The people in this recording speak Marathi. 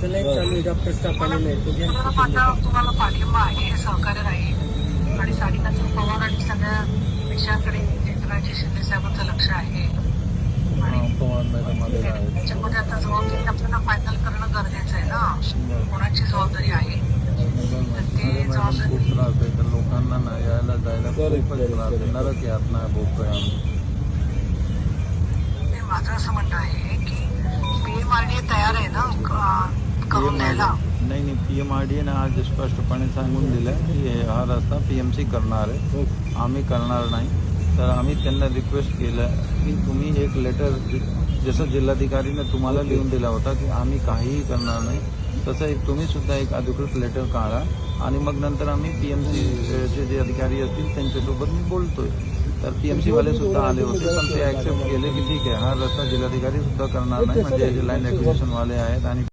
सलाईन चालू आहे, डॉक्टर स्टाफ आलेले आहे. सगळं माझा तुम्हाला पाठिंबा आहे, हे सहकार्य राहील आणि सारिकाचं पवार आणि सगळ्या विषयाकडे एकनाथजी शिंदे साहेबांचं लक्ष आहे आणि त्याच्यामध्ये आता जबाबदारी आपल्याला फायनल करणं गरजेचं आहे ना, कोणाची जबाबदारी आहे तर ती जबाबदारी खूप त्रास आहे तर लोकांना ना यायला जायला खूपच त्रास आहे, नरक यातना भोगतोय आम्ही. माझं असं म्हणणं आहे की PMRDA तयार आहे ना करून द्यायला. नाही PMRDA ने आज स्पष्टपणे सांगून दिलं की हा रस्ता PMC करणार आहे, आम्ही करणार नाही. तर आम्ही त्यांना रिक्वेस्ट केलं की तुम्ही एक लेटर जसं जिल्हाधिकारीने तुम्हाला लिहून दिला होता की आम्ही काहीही करणार नाही, तसं एक तुम्ही सुद्धा एक अधिकृत लेटर काढा आणि मग नंतर आम्ही PMCचे जे अधिकारी असतील त्यांच्यासोबत मी बोलतोय. तर PMC वाले सुद्धा आले होते पण ते ॲक्सेप्ट केले की ठीक आहे हा रस्ता जिल्हाधिकारी सुद्धा करणार नाही, म्हणजे जे लँड ॲक्विजिशन वाले आहेत आणि